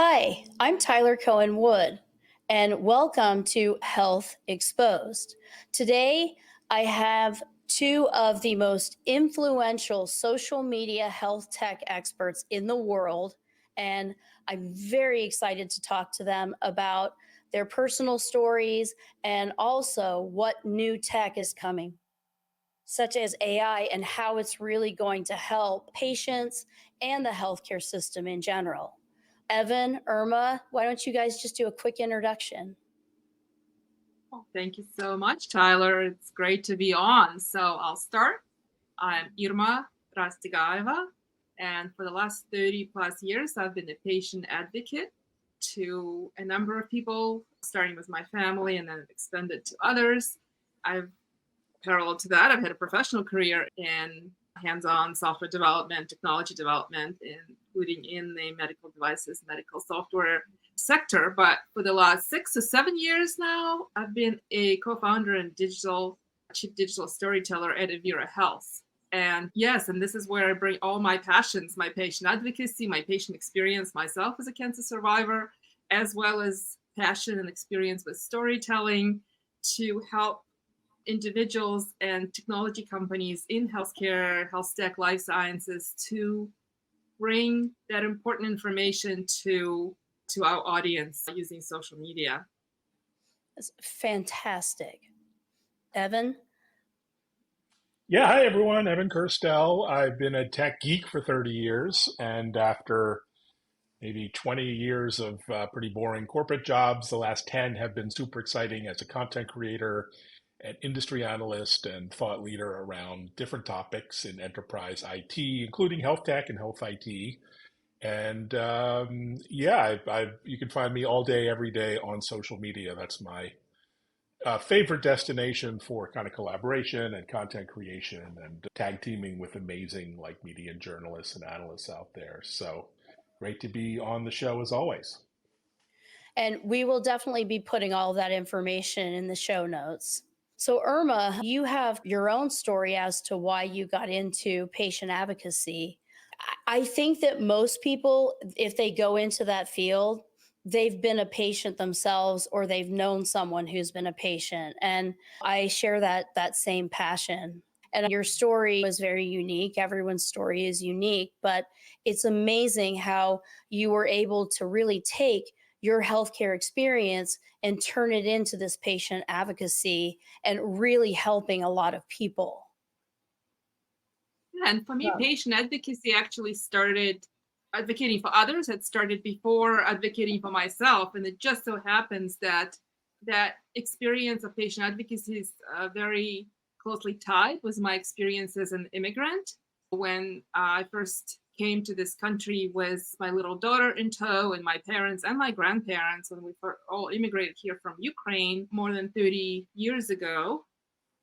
Hi, I'm Tyler Cohen Wood, and welcome to Health Exposed. Today, I have two of the most influential social media health tech experts in the world, and I'm very excited to talk to them about their personal stories and also what new tech is coming, such as AI, and how it's really going to help patients and the healthcare system in general. Evan, Irma, why don't you guys just do a quick introduction? Well, thank you so much, Tyler. It's great to be on. So I'll start. I'm Irma Rastegayeva, and for the last 30 plus years, I've been a patient advocate to a number of people, starting with my family and then extended to others. I've Parallel to that, I've had a professional career in hands-on software development, technology development, including in the medical devices, medical software sector. But for the last 6 to 7 years now, I've been a co-founder and chief digital storyteller at eViRa Health. And yes, and this is where I bring all my passions, my patient advocacy, my patient experience, myself as a cancer survivor, as well as passion and experience with storytelling to help individuals and technology companies in healthcare, health tech, life sciences to bring that important information to our audience using social media. That's fantastic. Evan? Yeah, hi everyone. Evan Kirstel. I've been a tech geek for 30 years, and after maybe 20 years of pretty boring corporate jobs, the last 10 have been super exciting as a content creator, an industry analyst, and thought leader around different topics in enterprise IT, including health tech and health IT. And yeah, you can find me all day, every day on social media. That's my favorite destination for kind of collaboration and content creation and tag teaming with amazing like media and journalists and analysts out there. So great to be on the show as always. And we will definitely be putting all of that information in the show notes. So, Irma, you have your own story as to why you got into patient advocacy. I think that most people, if they go into that field, they've been a patient themselves or they've known someone who's been a patient. And I share that same passion. And your story was very unique. Everyone's story is unique, but it's amazing how you were able to really take your healthcare experience and turn it into this patient advocacy and really helping a lot of people. And for me, Yeah. patient advocacy actually started advocating for others. It started before advocating for myself. And it just so happens that that experience of patient advocacy is very closely tied with my experience as an immigrant. When I first came to this country with my little daughter in tow, and my parents and my grandparents, when we all immigrated here from Ukraine more than 30 years ago,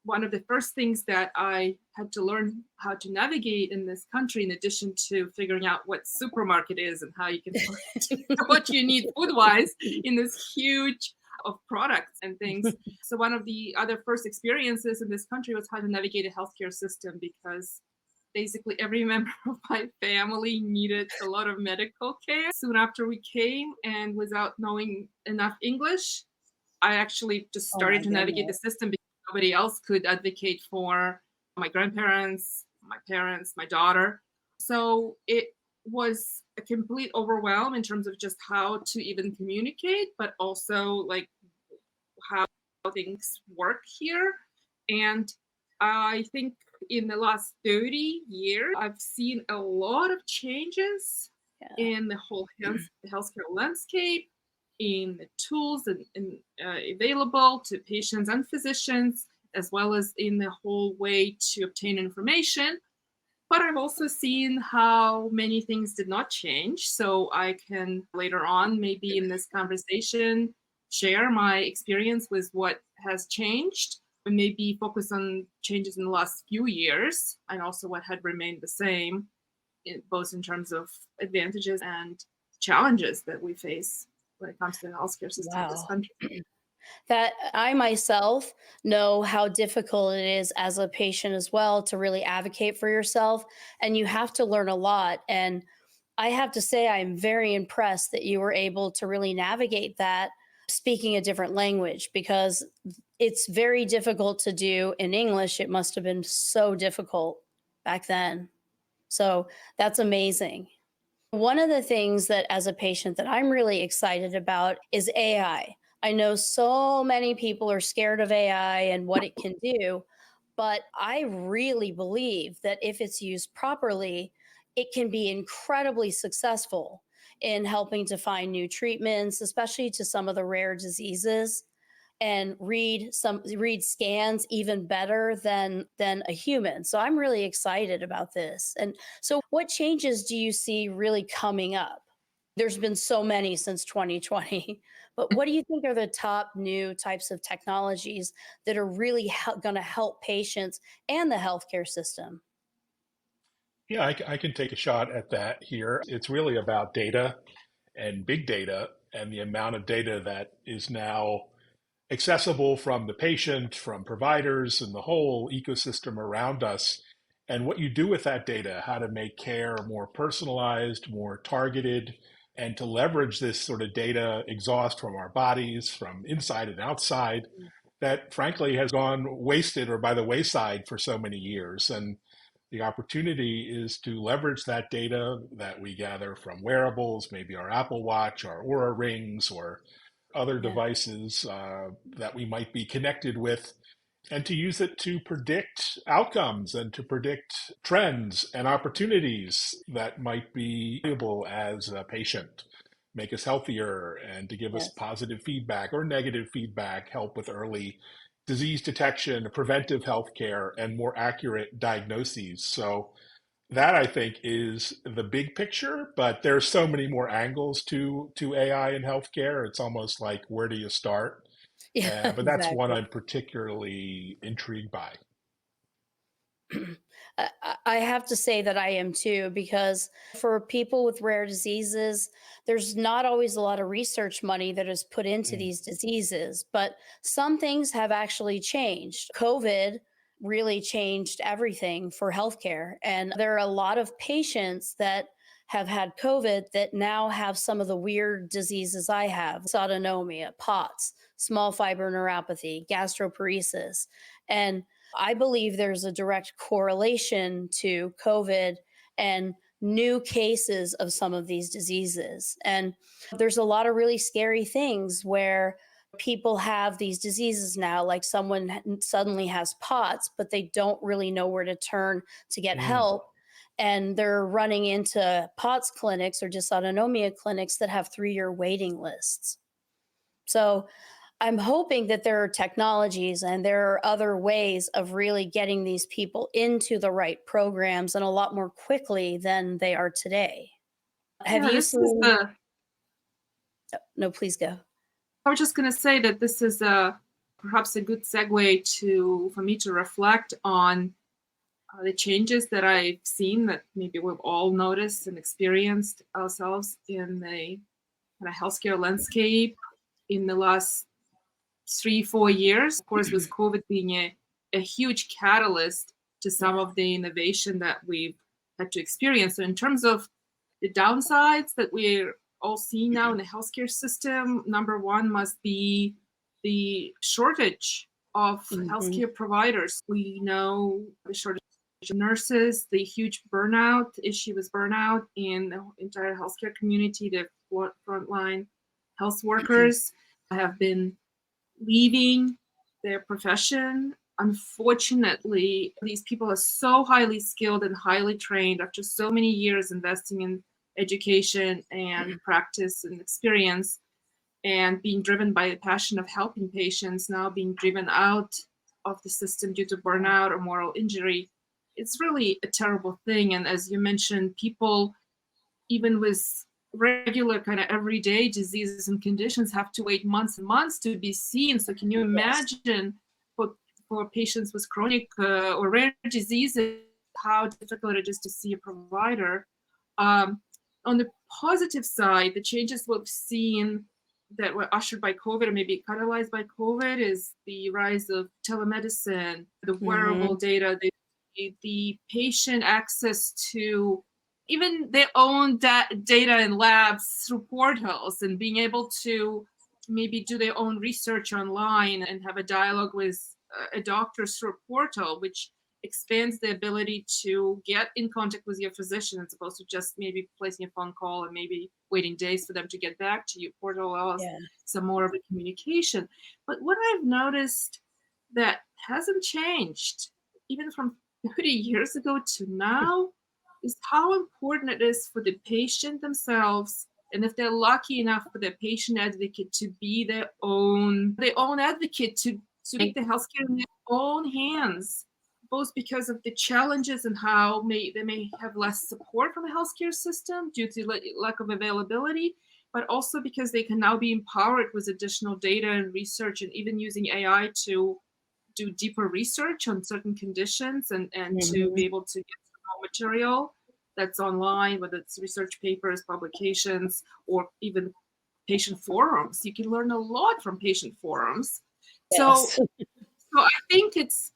one of the first things that I had to learn how to navigate in this country, in addition to figuring out what supermarket is and how you can find what you need food-wise in this huge of products and things. So one of the other first experiences in this country was how to navigate a healthcare system, because basically every member of my family needed a lot of medical care soon after we came, and without knowing enough English, I actually just Oh my started to navigate the goodness. system because nobody else could advocate for my grandparents, my parents, my daughter. So it was a complete overwhelm in terms of just how to even communicate, but also like how things work here. And I think in the last 30 years, I've seen a lot of changes Yeah. in the whole healthcare landscape, in the tools available to patients and physicians, as well as in the whole way to obtain information. But I've also seen how many things did not change. So I can later on, maybe in this conversation, share my experience with what has changed, and maybe focus on changes in the last few years and also what had remained the same, both in terms of advantages and challenges that we face when it comes to the healthcare system in this Wow. country. That I myself know how difficult it is as a patient as well to really advocate for yourself. And you have to learn a lot. And I have to say, I'm very impressed that you were able to really navigate that speaking a different language, because it's very difficult to do in English. It must have been so difficult back then. So that's amazing. One of the things that, as a patient, that I'm really excited about is AI. I know so many people are scared of AI and what it can do, but I really believe that if it's used properly, it can be incredibly successful in helping to find new treatments, especially to some of the rare diseases, and read scans even better than a human. So I'm really excited about this. And so what changes do you see really coming up? There's been so many since 2020, but what do you think are the top new types of technologies that are really going to help patients and the healthcare system? Yeah, I can take a shot at that here. It's really about data and big data and the amount of data that is now accessible from the patient, from providers, and the whole ecosystem around us. And what you do with that data, how to make care more personalized, more targeted, and to leverage this sort of data exhaust from our bodies, from inside and outside, that frankly has gone wasted or by the wayside for so many years. And the opportunity is to leverage that data that we gather from wearables, maybe our Apple Watch, our Oura Rings, or other Yeah. devices that we might be connected with, and to use it to predict outcomes and to predict trends and opportunities that might be valuable as a patient, make us healthier, and to give us Yes. positive feedback or negative feedback, help with early disease detection, preventive health care, and more accurate diagnoses. So that I think is the big picture, but there's so many more angles to AI in healthcare. It's almost like, where do you start? Yeah, But that's one exactly. I'm particularly intrigued by. I have to say that I am too, because for people with rare diseases, there's not always a lot of research money that is put into Mm. these diseases, but some things have actually changed. COVID really changed everything for healthcare. And there are a lot of patients that have had COVID that now have some of the weird diseases I have: dysautonomia, POTS, small fiber neuropathy, gastroparesis. And I believe there's a direct correlation to COVID and new cases of some of these diseases. And there's a lot of really scary things where people have these diseases now, like someone suddenly has POTS, but they don't really know where to turn to get Mm. help. And they're running into POTS clinics or dysautonomia clinics that have 3-year waiting lists. So I'm hoping that there are technologies and there are other ways of really getting these people into the right programs and a lot more quickly than they are today. Have Yeah, you this is seen? the No, please go. I was just going to say that this is perhaps a good segue for me to reflect on the changes that I've seen that maybe we've all noticed and experienced ourselves in the kind of healthcare landscape in the last 3-4 years. Of course, with COVID being a huge catalyst to some Yeah. of the innovation that we've had to experience. So in terms of the downsides that we're all seeing now in the healthcare system, number one must be the shortage of Hmm. healthcare providers. We know the shortage of nurses, the huge burnout issue with burnout in the entire healthcare community. The frontline health workers have been leaving their profession. Unfortunately, these people are so highly skilled and highly trained after so many years investing in education and practice and experience and being driven by the passion of helping patients, now being driven out of the system due to burnout or moral injury. It's really a terrible thing. And as you mentioned, people, even with regular kind of everyday diseases and conditions, have to wait months and months to be seen. So can you Yes. imagine for patients with chronic or rare diseases, how difficult it is to see a provider? On the positive side, the changes we've seen that were ushered by COVID or maybe catalyzed by COVID is the rise of telemedicine, the wearable Hmm. data, the patient access to even their own data and labs through portals, and being able to maybe do their own research online and have a dialogue with a doctor through a portal, which expands the ability to get in contact with your physician as opposed to just maybe placing a phone call and maybe waiting days for them to get back to you. Portal allows some more of a communication. But what I've noticed that hasn't changed, even from 30 years ago to now, is how important it is for the patient themselves, and if they're lucky enough for their patient advocate to be their own advocate, to make the healthcare in their own hands, both because of the challenges and how they may have less support from the healthcare system due to lack of availability, but also because they can now be empowered with additional data and research, and even using AI to do deeper research on certain conditions, and to be able to get some material that's online, whether it's research papers, publications, or even patient forums. You can learn a lot from patient forums. Yes. So I think it's,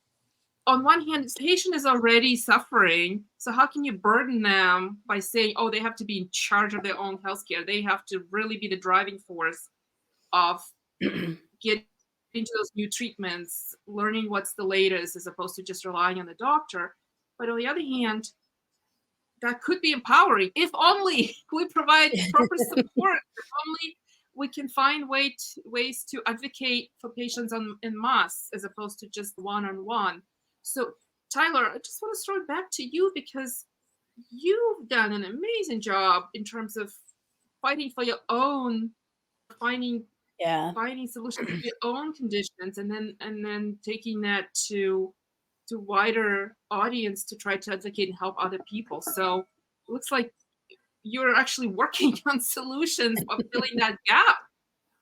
on one hand, the patient is already suffering. So how can you burden them by saying, oh, they have to be in charge of their own healthcare? They have to really be the driving force of getting into those new treatments, learning what's the latest, as opposed to just relying on the doctor. But on the other hand, that could be empowering if only we provide proper support, if only we can find ways to advocate for patients en masse as opposed to just one-on-one. So Tyler, I just want to throw it back to you, because you've done an amazing job in terms of fighting for your own, finding solutions to your own conditions, and then taking that to wider audience to try to advocate and help other people. So it looks like you're actually working on solutions of filling that gap.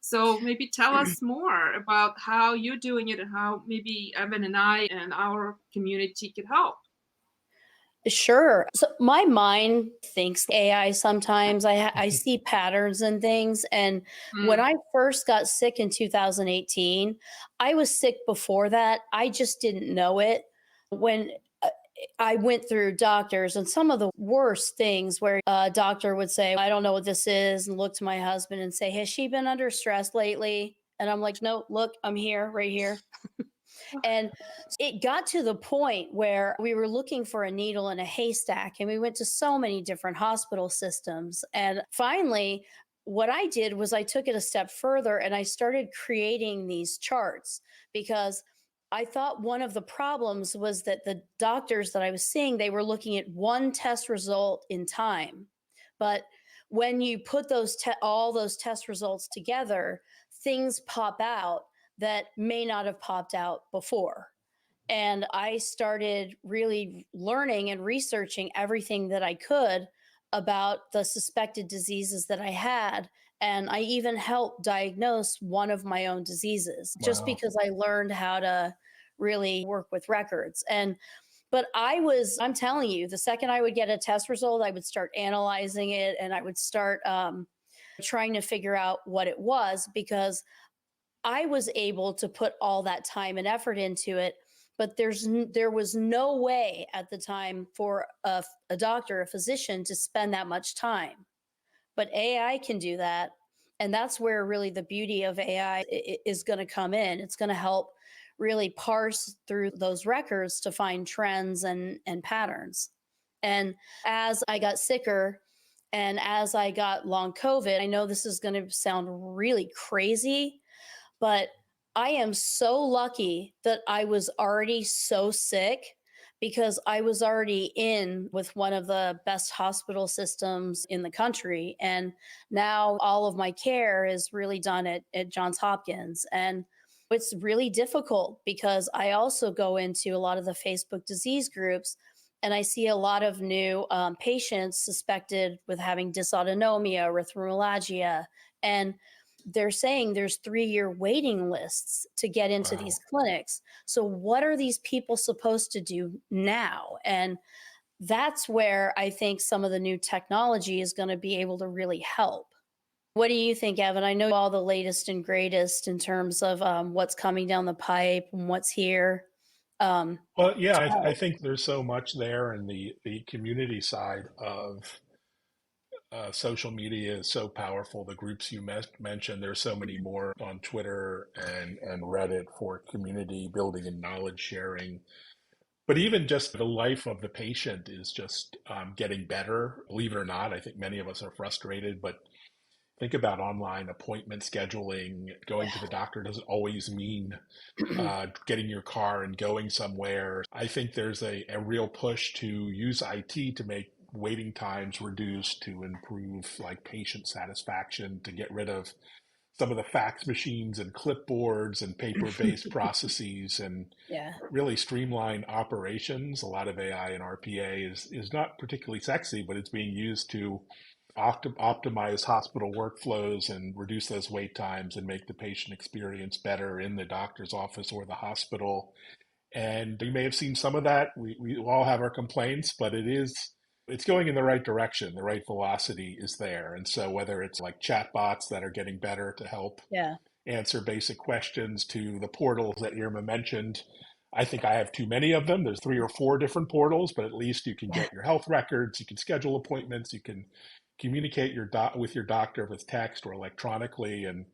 So maybe tell us more about how you're doing it and how maybe Evan and I and our community could help. Sure. So my mind thinks AI sometimes. I see patterns and things. And when I first got sick in 2018, I was sick before that. I just didn't know it. When I went through doctors, and some of the worst things where a doctor would say, I don't know what this is, and look to my husband and say, has she been under stress lately? And I'm like, no, look, I'm here, right here. And it got to the point where we were looking for a needle in a haystack, and we went to so many different hospital systems. And finally, what I did was I took it a step further and I started creating these charts, because I thought one of the problems was that the doctors that I was seeing, they were looking at one test result in time. But when you put all those test results together, things pop out that may not have popped out before. And I started really learning and researching everything that I could about the suspected diseases that I had. And I even helped diagnose one of my own diseases just because I learned how to really work with records. But I'm telling you, the second I would get a test result, I would start analyzing it, and I would start trying to figure out what it was, because I was able to put all that time and effort into it, but there was no way at the time for a doctor, a physician, to spend that much time. But AI can do that, and that's where really the beauty of AI is going to come in. It's going to help really parse through those records to find trends and patterns. And as I got sicker, and as I got long COVID, I know this is going to sound really crazy, but I am so lucky that I was already so sick, because I was already in with one of the best hospital systems in the country. And now all of my care is really done at Johns Hopkins. And it's really difficult because I also go into a lot of the Facebook disease groups, and I see a lot of new patients suspected with having dysautonomia, erythromelalgia, and they're saying there's 3-year waiting lists to get into these clinics. So what are these people supposed to do now? And that's where I think some of the new technology is going to be able to really help. What do you think, Evan? I know all the latest and greatest in terms of what's coming down the pipe and what's here. Well, yeah, I So, think there's so much there, and the community side of social media is so powerful. The groups you mentioned, there's so many more on Twitter and Reddit for community building and knowledge sharing. But even just the life of the patient is just getting better. Believe it or not, I think many of us are frustrated, but think about online appointment scheduling. Going to the doctor doesn't always mean yeah. getting your car and going somewhere. I think there's a real push to use IT to make waiting times reduce, to improve like patient satisfaction, to get rid of some of the fax machines and clipboards and paper-based processes, and Yeah. really streamline operations. A lot of AI and RPA is not particularly sexy, but it's being used to optimize hospital workflows and reduce those wait times and make the patient experience better in the doctor's office or the hospital. And you may have seen some of that. We all have our complaints, but it's going in the right direction. The right velocity is there. And so whether it's like chatbots that are getting better to help Yeah. answer basic questions, to the portals that Irma mentioned, I think I have too many of them. There's 3 or 4 different portals, but at least you can get your health records, you can schedule appointments, you can communicate with your doctor with text or electronically. And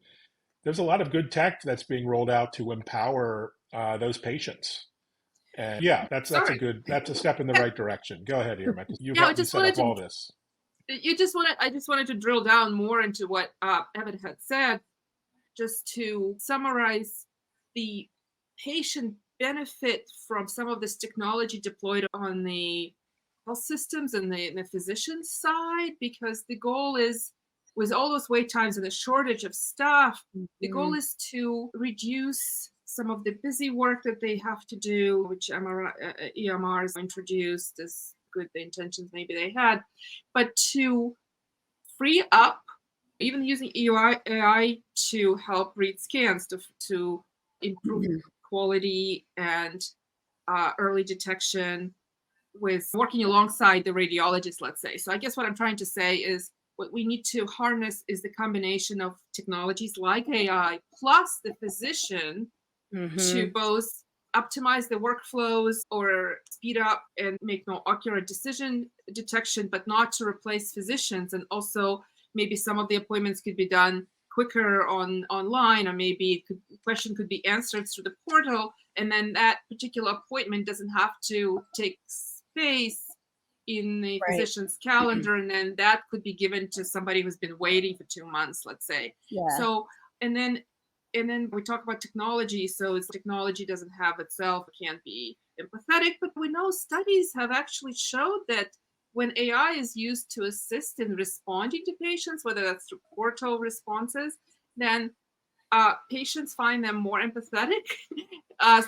there's a lot of good tech that's being rolled out to empower those patients. And yeah, that's Sorry. that's a step in the right direction. Go ahead, Irma, because you've Yeah, I helped me just set wanted up to all this. I just wanted to drill down more into what Evan had said, just to summarize the patient benefit from some of this technology deployed on the health systems and the physician side, because the goal is, with all those wait times and the shortage of staff, the goal Mhm. is to reduce some of the busy work that they have to do, which EMRs introduced, as good the intentions maybe they had, but to free up, even using AI to help read scans, to improve Mhm. quality and early detection, with working alongside the radiologist, let's say. So I guess what I'm trying to say is, what we need to harness is the combination of technologies like AI plus the physician, to Mhm. both optimize the workflows or speed up and make more accurate decision detection, but not to replace physicians. And also, maybe some of the appointments could be done quicker online, or maybe question could be answered through the portal, and then that particular appointment doesn't have to take space in the Right. physician's calendar, and then that could be given to somebody who's been waiting for 2 months, let's say. Yeah. So, and then we talk about technology. So technology doesn't have itself, can't be empathetic, but we know studies have actually showed that when AI is used to assist in responding to patients, whether that's through portal responses, then patients find them more empathetic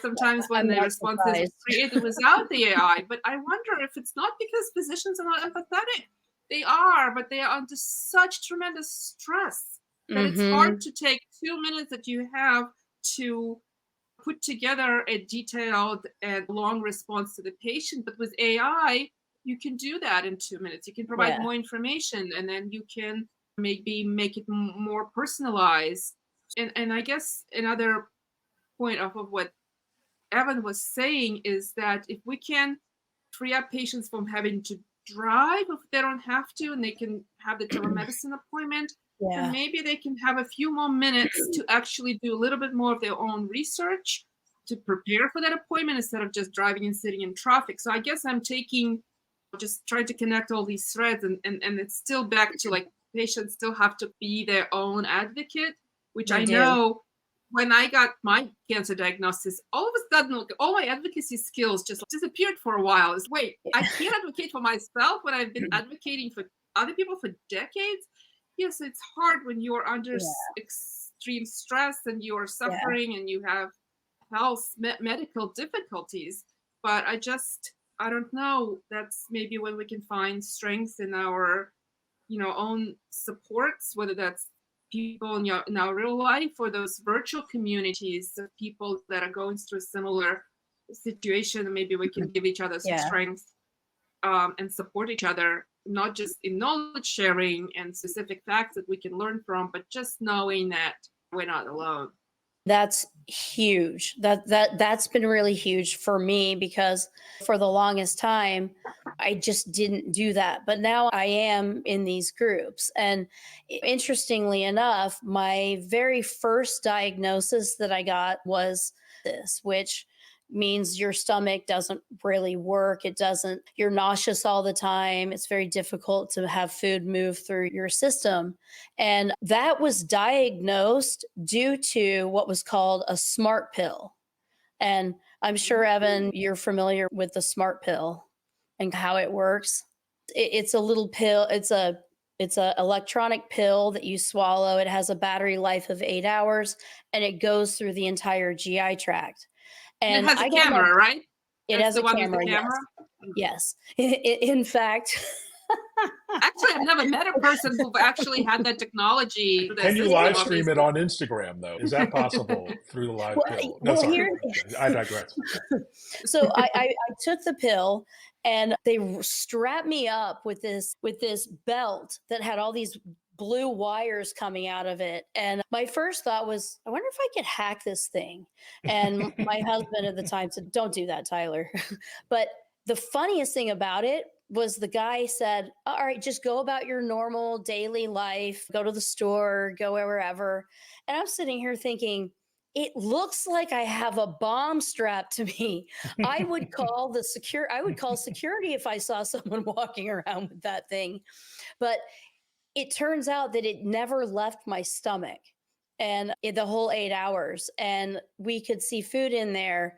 sometimes when I'm the not responses surprised. created without the AI. But I wonder if it's not because physicians are not empathetic. They are, but they are under such tremendous stress that it's hard Mhm. to take 2 minutes that you have to put together a detailed and long response to the patient. But with AI, you can do that in 2 minutes. You can provide Yeah. more information, and then you can maybe make it more personalized. And I guess another point off of what Evan was saying is that if we can free up patients from having to drive if they don't have to, and they can have the telemedicine appointment, then Yeah. maybe they can have a few more minutes to actually do a little bit more of their own research to prepare for that appointment, instead of just driving and sitting in traffic. So I guess I'm just trying to connect all these threads, and it's still back to, like, patients still have to be their own advocate, which They I do. know when I got my cancer diagnosis, all of a sudden, all my advocacy skills just disappeared for a while. Is, wait, I can't advocate for myself when I've been advocating for other people for decades. Yes, it's hard when you're under Yeah. extreme stress and you are Yeah. suffering and you have health medical difficulties. But I don't know. That's maybe when we can find strength in our own supports, whether that's people in our real life, or those virtual communities of people that are going through a similar situation. And maybe we can give each other Yeah. strength, and support each other, not just in knowledge sharing and specific facts that we can learn from, but just knowing that we're not alone. That's huge. That's been really huge for me because for the longest time I just didn't do that. But now I am in these groups. And interestingly enough, my very first diagnosis that I got was this, which means your stomach doesn't really work. It doesn't, you're nauseous all the time. It's very difficult to have food move through your system. And that was diagnosed due to what was called a smart pill. And I'm sure, Evan, you're familiar with the smart pill and how it works. It's a little pill. It's a electronic pill that you swallow. It has a battery life of 8 hours, and it goes through the entire GI tract. And it And has a I got my, camera, right? it That's has the a one with camera. the camera. Yes. In fact, Actually, I've never met a person who actually had that technology. Can you System, live stream it obviously. on Instagram, though? Is that possible through the live pill? No, well, sorry. here, I digress. so I took the pill, and they strapped me up with this belt that had all these blue wires coming out of it. And my first thought was, I wonder if I could hack this thing. And my husband at the time said, don't do that, Tyler. But the funniest thing about it was the guy said, all right, just go about your normal daily life, go to the store, go wherever. And I'm sitting here thinking, it looks like I have a bomb strapped to me. I would call security if I saw someone walking around with that thing. But it turns out that it never left my stomach and the whole 8 hours. And we could see food in there.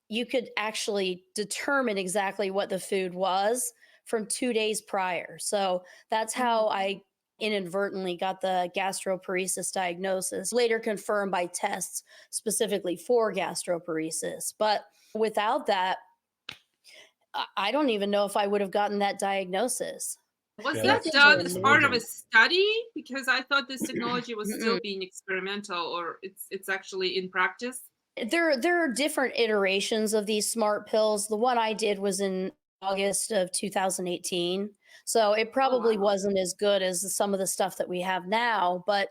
You could actually determine exactly what the food was from 2 days prior. So that's how I inadvertently got the gastroparesis diagnosis, later confirmed by tests specifically for gastroparesis. But without that, I don't even know if I would have gotten that diagnosis. Was Yeah, that that's done as part of a amazing. study? Because I thought this technology was still being experimental, or it's actually in practice. There are different iterations of these smart pills. The one I did was in August of 2018. So it Oh, probably wow. wasn't as good as some of the stuff that we have now, but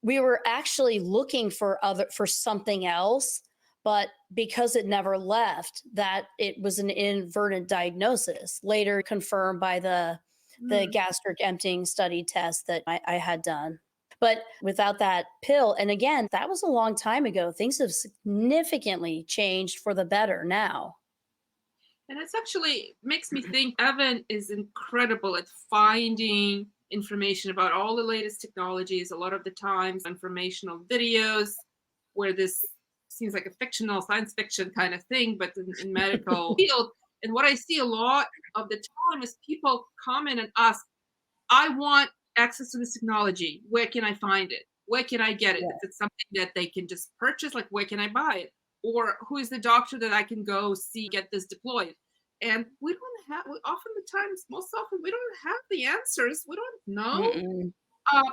we were actually looking for something else, but because it never left, that it was an inadvertent diagnosis, later confirmed by the Mm. gastric emptying study test that I had done. But without that pill, and again, that was a long time ago. Things have significantly changed for the better now. And it's actually makes me think Evan is incredible at finding information about all the latest technologies. A lot of the times, informational videos where this seems like a fictional science fiction kind of thing, but in medical field. And what I see a lot of the time is people comment and ask, I want access to this technology. Where can I find it? Where can I get it? If it's something that they can just purchase, like where can I buy it? Or who is the doctor that I can go see get this deployed? And we don't have, often the times, most often, we don't have the answers. We don't know. Mm-mm.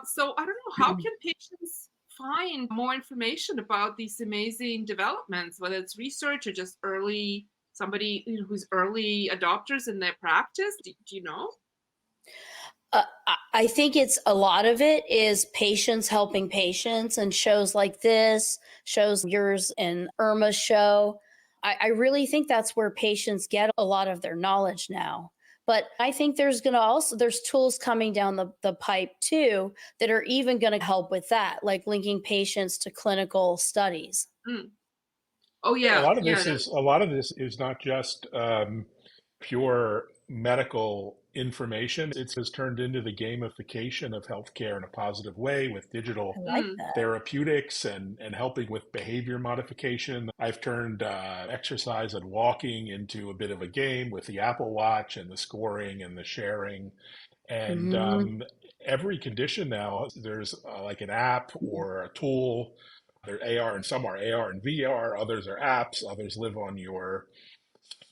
So I don't know, how can patients find more information about these amazing developments, whether it's research or just somebody who's early adopters in their practice? Do you know? I think it's a lot of it is patients helping patients, and shows like this, shows yours and Irma's show. I really think that's where patients get a lot of their knowledge now. But I think there's tools coming down the pipe too that are even going to help with that, like linking patients to clinical studies. Mm. Oh Yeah, yeah, yeah. a lot of this is not just pure medical information. It's has turned into the gamification of healthcare in a positive way with digital I like Mm. that. therapeutics and helping with behavior modification. I've turned exercise and walking into a bit of a game with the Apple Watch and the scoring and the sharing. And Mhm. every condition now, there's like an app or a tool. They're AR, and some are AR and VR, others are apps, others live on your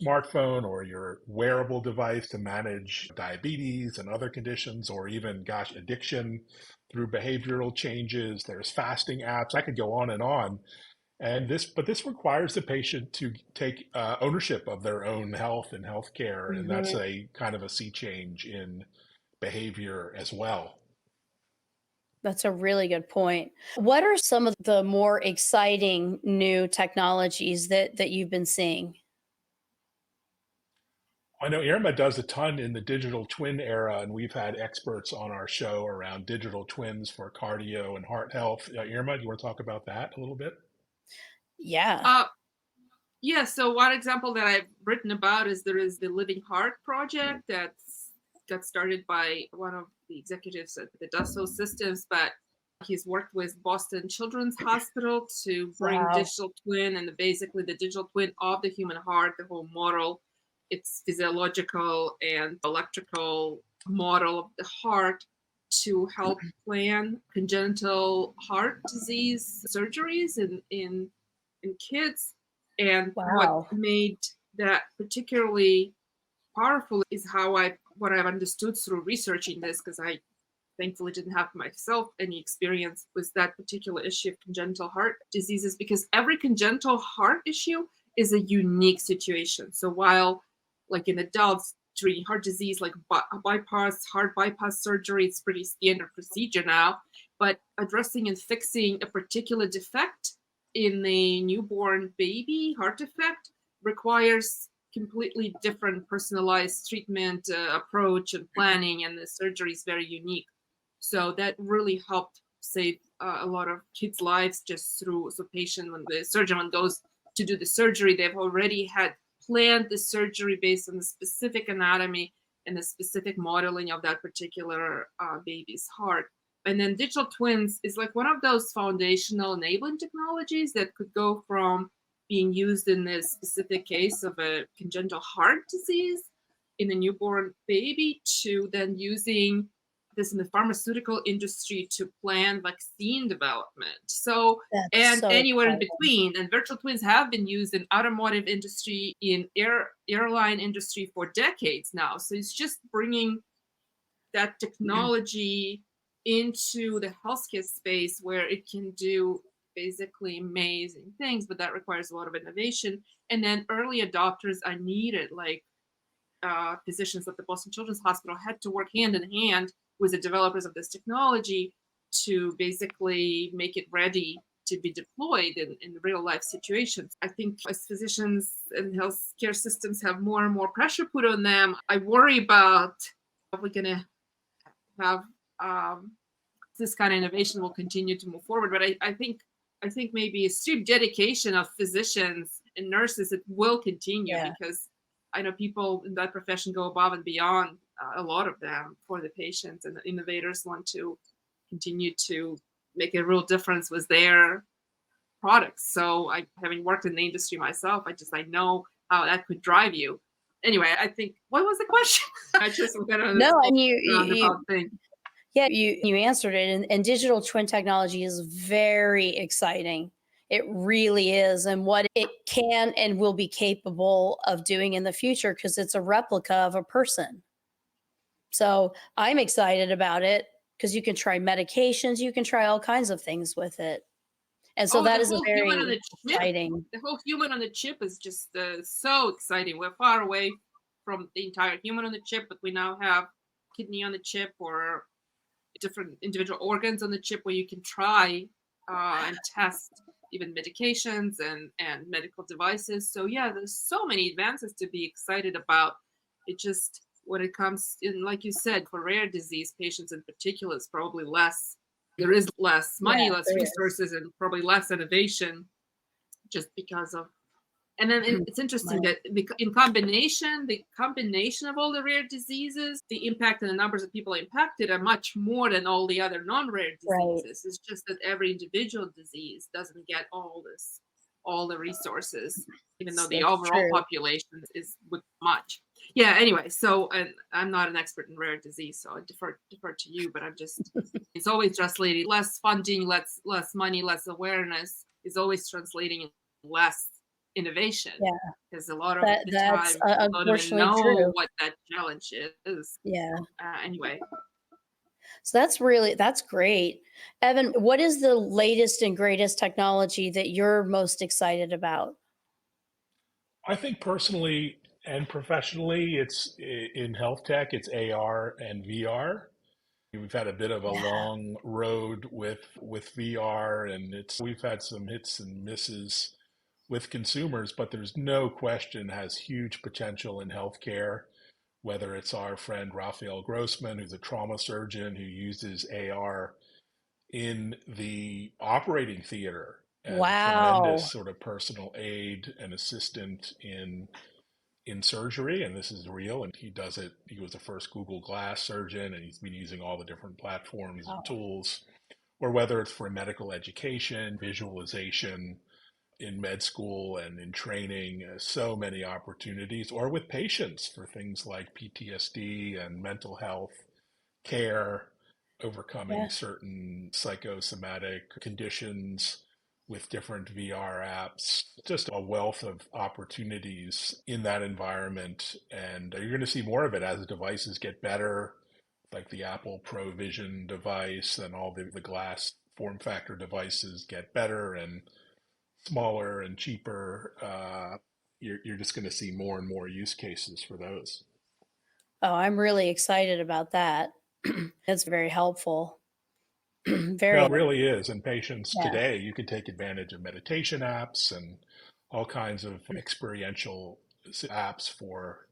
smartphone or your wearable device to manage diabetes and other conditions, or even, gosh, addiction through behavioral changes. There's fasting apps. I could go on and on. But this requires the patient to take ownership of their own health and healthcare, and that's Mhm. a kind of a sea change in behavior as well. That's a really good point. What are some of the more exciting new technologies that you've been seeing? I know Irma does a ton in the digital twin era, and we've had experts on our show around digital twins for cardio and heart health. Irma, do you want to talk about that a little bit? Yeah. Uh, yeah, so one example that I've written about is there is the Living Heart project that's got started by one of the executives at the Dassault Systems, but he's worked with Boston Children's Hospital to bring Wow. digital twin and basically the digital twin of the human heart, the whole model, its physiological and electrical model of the heart to help plan congenital heart disease surgeries in kids. And what Wow. made that particularly powerful is what I've understood through researching this, because I thankfully didn't have myself any experience with that particular issue of congenital heart diseases, because every congenital heart issue is a unique situation. So while like in adults treating heart disease like heart bypass surgery, it's pretty standard procedure now, but addressing and fixing a particular defect in the newborn baby heart defect requires completely different personalized treatment approach and planning, and the surgery is very unique. So that really helped save a lot of kids' lives just through. So patient, when the surgeon goes to do the surgery, they've already had planned the surgery based on the specific anatomy and the specific modeling of that particular baby's heart. And then digital twins is like one of those foundational enabling technologies that could go from being used in this specific case of a congenital heart disease in a newborn baby to then using this in the pharmaceutical industry to plan vaccine development. So, That's and so anywhere in exciting. between. And virtual twins have been used in automotive industry, in airline industry for decades now. So it's just bringing that technology into the healthcare space where it can do basically amazing things, but that requires a lot of innovation. And then early adopters are needed, like physicians at the Boston Children's Hospital had to work hand in hand with the developers of this technology to basically make it ready to be deployed in real life situations. I think as physicians and healthcare systems have more and more pressure put on them, I worry about if we're going to have this kind of innovation will continue to move forward. But I think maybe a strict dedication of physicians and nurses, it will continue, Yeah. because I know people in that profession go above and beyond, a lot of them, for the patients, and the innovators want to continue to make a real difference with their products. So having worked in the industry myself, I know how that could drive you. Anyway, I think, what was the question? I just went on this No, whole and you roundabout thing. yeah, you answered it. And digital twin technology is very exciting. It really is. And what it can and will be capable of doing in the future, because it's a replica of a person. So I'm excited about it because you can try medications, you can try all kinds of things with it. And so Oh, that the is a whole human on very the chip. exciting. The whole human on the chip is just so exciting. We're far away from the entire human on the chip, but we now have kidney on the chip, or different individual organs on the chip, where you can try and test even medications and medical devices. So yeah, there's so many advances to be excited about. It just, when it comes in, like you said, for rare disease patients in particular, it's probably less. There is less money, Yeah, less there is. resources, and probably less innovation, just because of. And then it's interesting Money. that the combination of all the rare diseases, the impact and the numbers of people impacted are much more than all the other non-rare Right. diseases. It's just that every individual disease doesn't get all the resources, even though the That's overall true. population is with much. Yeah. Anyway, so, and I'm not an expert in rare disease, so I defer to you. But it's always translating less funding, less money, less awareness is always translating in less innovation, Yeah. because a lot of the That's time people don't even unfortunately know true. what that challenge is. Yeah. Anyway, So that's great. Evan, what is the latest and greatest technology that you're most excited about? I think personally and professionally, it's in health tech, it's AR and VR. We've had a bit of a Yeah. long road with VR, and we've had some hits and misses with consumers, but there's no question has huge potential in healthcare, whether it's our friend Raphael Grossman, who's a trauma surgeon who uses AR in the operating theater as a tremendous Wow. sort of personal aid and assistant in surgery, and this is real, and he does it. He was the first Google Glass surgeon, and he's been using all the different platforms and Wow. tools, or whether it's for medical education, visualization in med school and in training, so many opportunities, or with patients for things like PTSD and mental health care, Yeah. overcoming certain psychosomatic conditions with different VR apps, just a wealth of opportunities in that environment. And you're going to see more of it as the devices get better, like the Apple Pro Vision device and all the glass form factor devices get better and smaller and cheaper. You're just going to see more and more use cases for those. Oh, I'm really excited about that. It's very helpful. No, Very. it really is. And patients Yeah. today, you can take advantage of meditation apps and all kinds of experiential apps for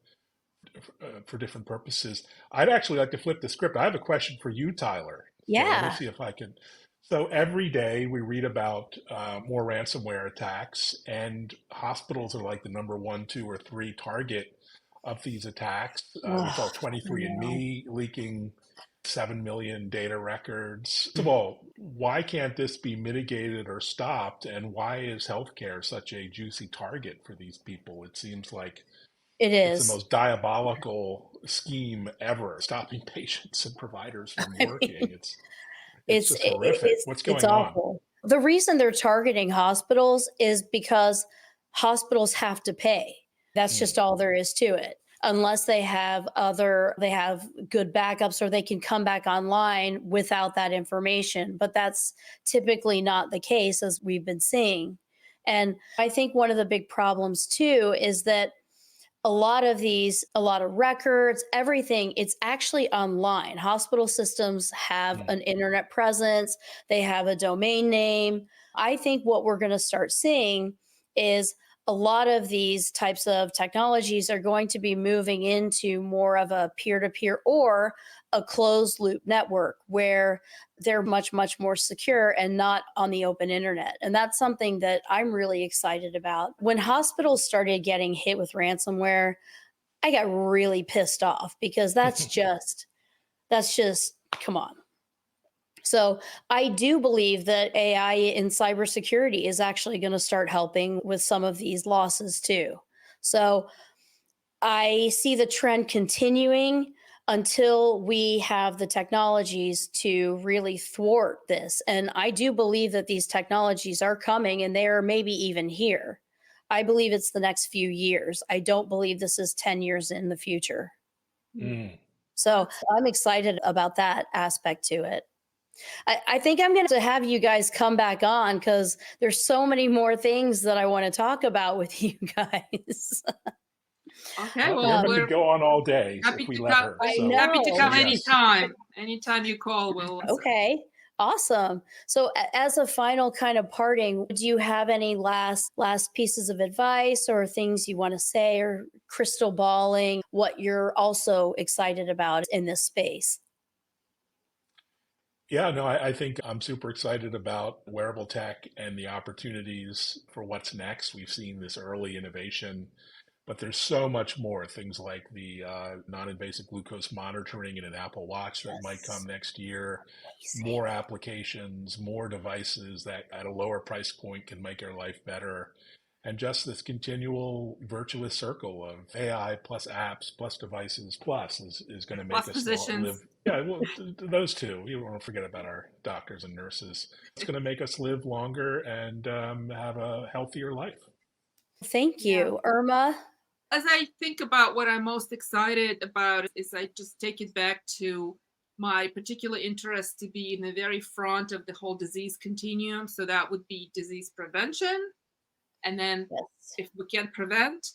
different purposes. I'd actually like to flip the script. I have a question for you, Tyler. So let me Yeah. see if I can. So every day we read about more ransomware attacks, and hospitals are like the number one, two, or three target of these attacks. We Ugh, saw I know. 23andMe leaking 7 million data records. First of all, why can't this be mitigated or stopped? And why is healthcare such a juicy target for these people? It seems like It it's the is. most diabolical scheme ever, stopping patients and providers from I working. mean, It's just horrific. What's it's going on? awful. The reason they're targeting hospitals is because hospitals have to pay. That's Mm, just all there is to it. Unless they have good backups or they can come back online without that information. But that's typically not the case as we've been seeing. And I think one of the big problems too is that a lot of records, everything, it's actually online. Hospital systems have mm, an internet presence, they have a domain name. I think what we're going to start seeing is a lot of these types of technologies are going to be moving into more of a peer to peer or a closed loop network where they're much, much more secure and not on the open internet. And that's something that I'm really excited about. When hospitals started getting hit with ransomware, I got really pissed off because that's just, come on. So I do believe that AI in cybersecurity is actually going to start helping with some of these losses too. So I see the trend continuing until we have the technologies to really thwart this. And I do believe that these technologies are coming and they are maybe even here. I believe it's the next few years. I don't believe this is 10 years in the future. mm. So That's I'm excited about that aspect to it. I think I'm going to have you guys come back on because there's so many more things that I want to talk about with you guys. okay. Well, Well, Irma Um, could we're go on all day happy if we to let come. her. I So, Happy to so know. come yes. anytime. Anytime you call, we'll answer. Okay. Awesome. So as a final kind of parting, do you have any last pieces of advice or things you want to say or crystal balling what you're also excited about in this space? Yeah, no, I think I'm super excited about wearable tech and the opportunities for what's next. We've seen this early innovation, but there's so much more. Things like the non-invasive glucose monitoring in an Apple Watch that might come Yes. next year, Amazing. more applications, more devices that at a lower price point can make our life better. And just this continual virtuous circle of AI plus apps plus devices plus is going to make Plus us live. positions. Yeah, well, those two. You don't forget about our doctors and nurses. It's going to make us live longer and have a healthier life. Thank Yeah. you, Irma. As I think about what I'm most excited about, is I just take it back to my particular interest to be in the very front of the whole disease continuum. So that would be disease prevention. And then Yes. if we can prevent,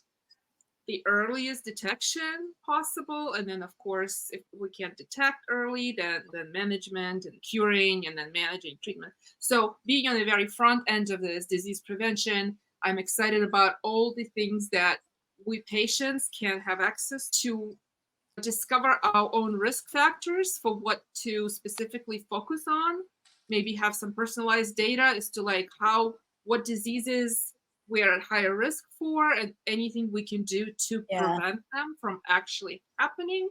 the earliest detection possible. And then, of course, if we can't detect early, then management and curing and then managing treatment. So being on the very front end of this disease prevention, I'm excited about all the things that we patients can have access to discover our own risk factors for what to specifically focus on, maybe have some personalized data as to like what diseases we're at higher risk for and anything we can do to prevent them from actually happening.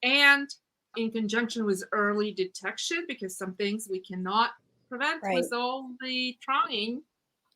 And in conjunction with early detection, because some things we cannot prevent with all the trying.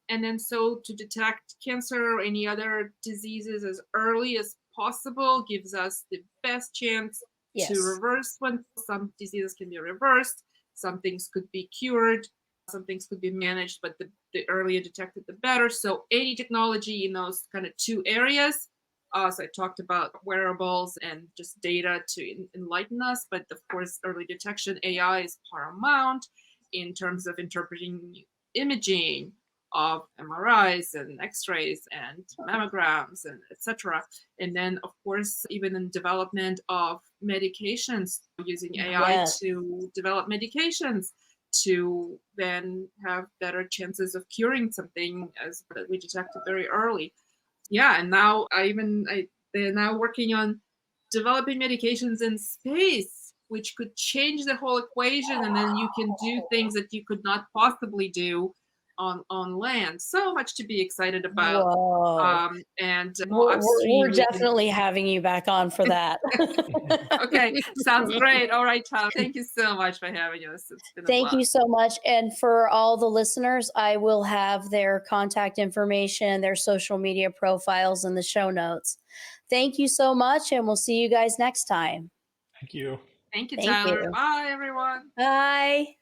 And then so to detect cancer or any other diseases as early as possible gives us the best chance to reverse when some diseases can be reversed, some things could be cured, some things could be managed, but the earlier detected, the better. So any technology in those kind of two areas. So I talked about wearables and just data to enlighten us, but of course, early detection, AI is paramount in terms of interpreting imaging of MRIs and X-rays and mammograms and etc. And then, of course, even in development of medications, using AI to develop medications to then have better chances of curing something as that we detected very early. Yeah, and now they're now working on developing medications in space, which could change the whole equation, and then you can do things that you could not possibly do on land. So much to be excited about. And more upstream. We're definitely having you back on for that. Okay, sounds great. All right, Tom. Thank you so much for having us. It's been a Thank you so much. And for all the listeners, I will have their contact information, their social media profiles in the show notes. Thank you so much, and we'll see you guys next time. Thank you. Thank you, Tyler. You. Bye, everyone. Bye.